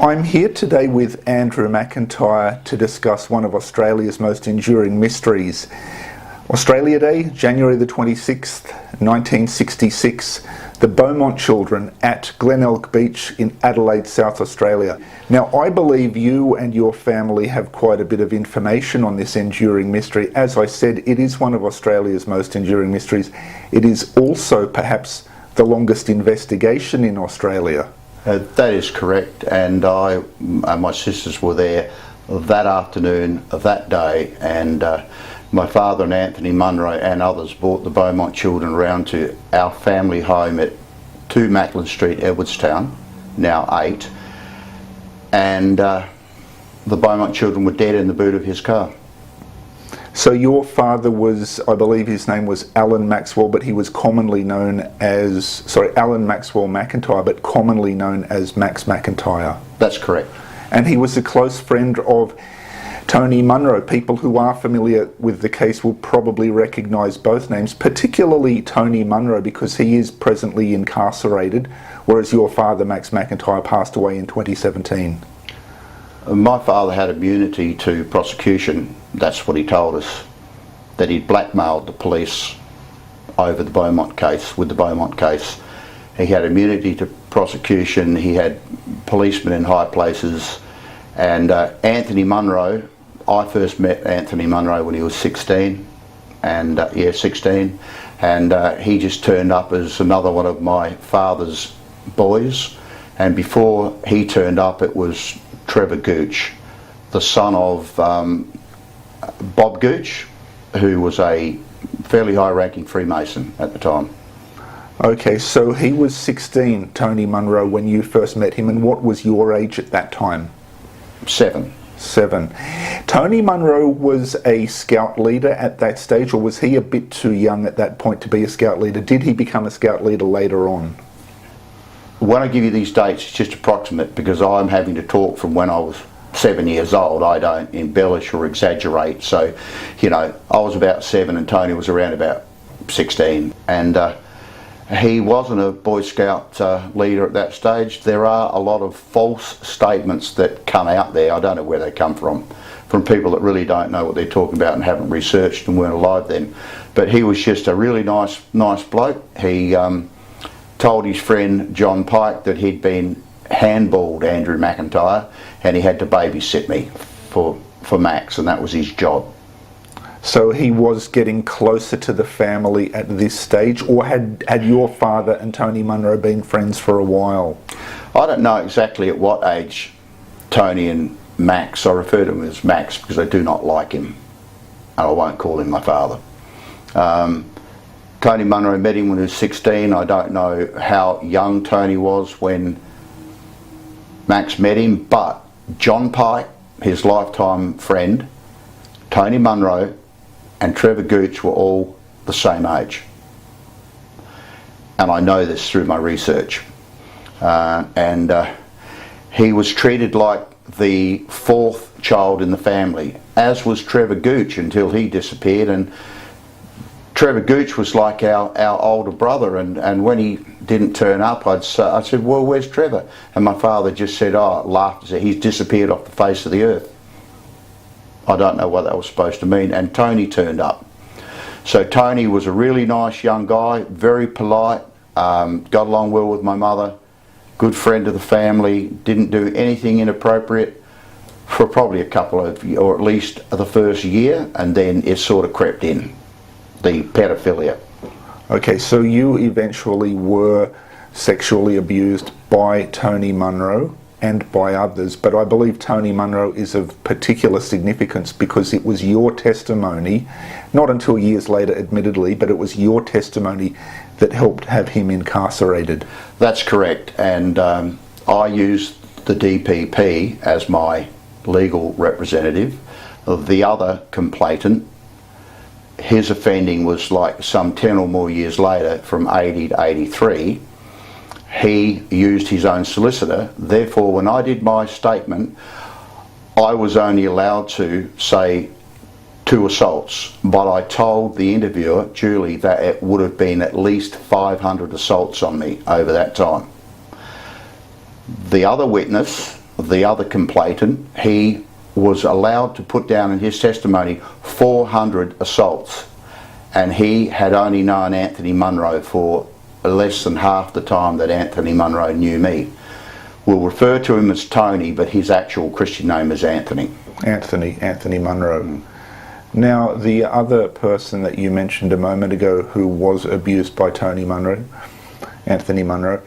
I'm here today with Andrew McIntyre to discuss one of Australia's most enduring mysteries. Australia Day, January the 26th, 1966. The Beaumont children at Glenelg Beach in Adelaide, South Australia. Now, I believe you and your family have quite a bit of information on this enduring mystery. As I said, it is one of Australia's most enduring mysteries. It is also perhaps the longest investigation in Australia. That is correct, and I and my sisters were there that afternoon of that day, and my father and Anthony Munro and others brought the Beaumont children around to our family home at 2 Macklin Street, Edwardstown, now 8, and the Beaumont children were dead in the boot of his car. So your father was, I believe his name was Alan Maxwell, but he was commonly known as, Alan Maxwell McIntyre, but commonly known as Max McIntyre. That's correct. And he was a close friend of Tony Munro. People who are familiar with the case will probably recognise both names, particularly Tony Munro, because he is presently incarcerated, whereas your father, Max McIntyre, passed away in 2017. My father had immunity to prosecution. That's what he told us, that he'd blackmailed the police over the Beaumont case, with the Beaumont case. He had immunity to prosecution, he had policemen in high places, and Anthony Munro, I first met Anthony Munro when he was 16, and 16, and he just turned up as another one of my father's boys, and before he turned up it was Trevor Gooch, the son of Bob Gooch, who was a fairly high-ranking Freemason at the time. Okay, so he was 16, Tony Munro, when you first met him, and what was your age at that time? 7. Tony Munro was a scout leader at that stage, or was he a bit too young at that point to be a scout leader? Did he become a scout leader later on? When I give you these dates, it's just approximate because I'm having to talk from when I was 7 years old. I don't embellish or exaggerate. So, you know, I was about 7 and Tony was around about 16. And he wasn't a Boy Scout leader at that stage. There are a lot of false statements that come out there. I don't know where they come from people that really don't know what they're talking about and haven't researched and weren't alive then. But he was just a really nice bloke. He told his friend John Pike that he'd been handballed Andrew McIntyre and he had to babysit me for Max, and that was his job. So he was getting closer to the family at this stage, or had your father and Tony Munro been friends for a while? I don't know exactly at what age Tony and Max, I refer to him as Max because I do not like him and I won't call him my father. Tony Munro met him when he was 16. I don't know how young Tony was when Max met him, but John Pike, his lifetime friend, Tony Munro and Trevor Gooch were all the same age. And I know this through my research. He was treated like the 4th child in the family, as was Trevor Gooch until he disappeared. And Trevor Gooch was like our older brother, and when he didn't turn up, I said, well, where's Trevor? And my father just said, laughed and said, he's disappeared off the face of the earth. I don't know what that was supposed to mean, and Tony turned up. So Tony was a really nice young guy, very polite, got along well with my mother, good friend of the family, didn't do anything inappropriate for probably a couple of, or at least the first year, and then it sort of crept in. The pedophilia. Okay, so you eventually were sexually abused by Tony Munro and by others, but I believe Tony Munro is of particular significance because it was your testimony, not until years later admittedly, but it was your testimony that helped have him incarcerated. That's correct, and I used the DPP as my legal representative. The other complainant, his offending was like some 10 or more years later, from 80 to 83. He used his own solicitor. Therefore, when I did my statement, I was only allowed to say 2 assaults, but I told the interviewer, Julie, that it would have been at least 500 assaults on me over that time. The other witness the other complainant, he was allowed to put down in his testimony 400 assaults, and he had only known Anthony Munro for less than half the time that Anthony Munro knew me. We'll refer to him as Tony, but his actual Christian name is Anthony. Anthony Munro. Now, the other person that you mentioned a moment ago who was abused by Anthony Munro,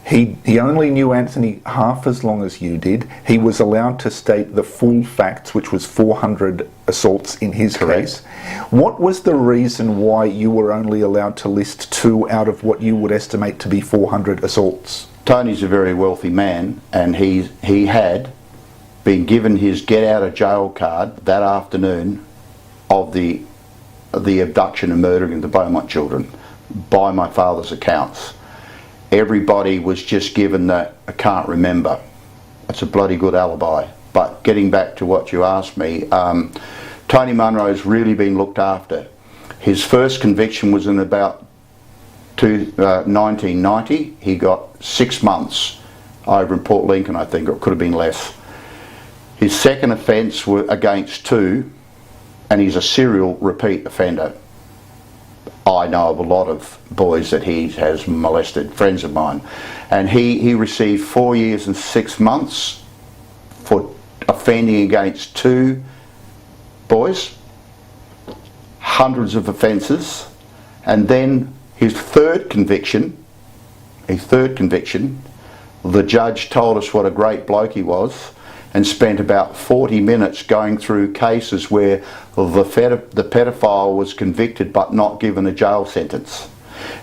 he only knew Anthony half as long as you did. He was allowed to state the full facts, which was 400 assaults in his case. What was the reason why you were only allowed to list 2 out of what you would estimate to be 400 assaults? Tony's a very wealthy man, and he had been given his get out of jail card that afternoon of the abduction and murdering of the Beaumont children by my father's accounts. Everybody was just given that, I can't remember. It's a bloody good alibi. But getting back to what you asked me, Tony Munro's really been looked after. His first conviction was in about 1990. He got 6 months over in Port Lincoln, I think, or it could have been less. His second offence was against 2, and he's a serial repeat offender. I know of a lot of boys that he has molested, friends of mine, and he received 4 years and 6 months for offending against 2 boys, hundreds of offences, and then his third conviction, the judge told us what a great bloke he was, and spent about 40 minutes going through cases where the pedophile was convicted but not given a jail sentence.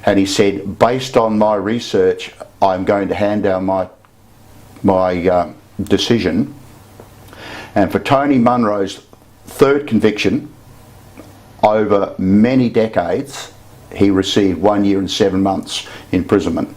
And he said, based on my research, I'm going to hand down my decision. And for Tony Munro's third conviction, over many decades, he received 1 year and 7 months imprisonment.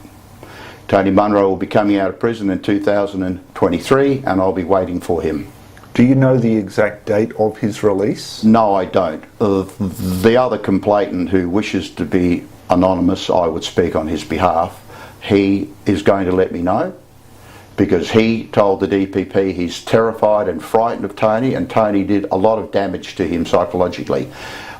Tony Munro will be coming out of prison in 2023, and I'll be waiting for him. Do you know the exact date of his release? No, I don't. The other complainant who wishes to be anonymous, I would speak on his behalf. He is going to let me know, because he told the DPP he's terrified and frightened of Tony, and Tony did a lot of damage to him psychologically,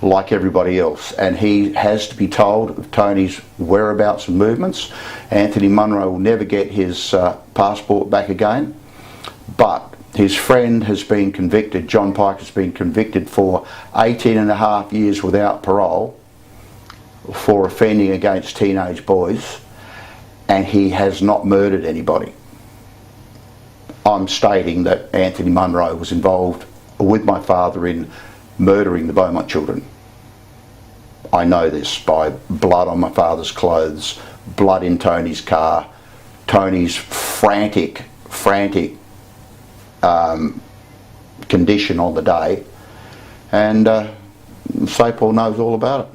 like everybody else, and he has to be told of Tony's whereabouts and movements. Anthony Munro will never get his passport back again, but his friend has been convicted, John Pike has been convicted for 18.5 years without parole for offending against teenage boys, and he has not murdered anybody. I'm stating that Anthony Munro was involved with my father in murdering the Beaumont children. I know this by blood on my father's clothes, blood in Tony's car, Tony's frantic condition on the day, and St. Paul knows all about it.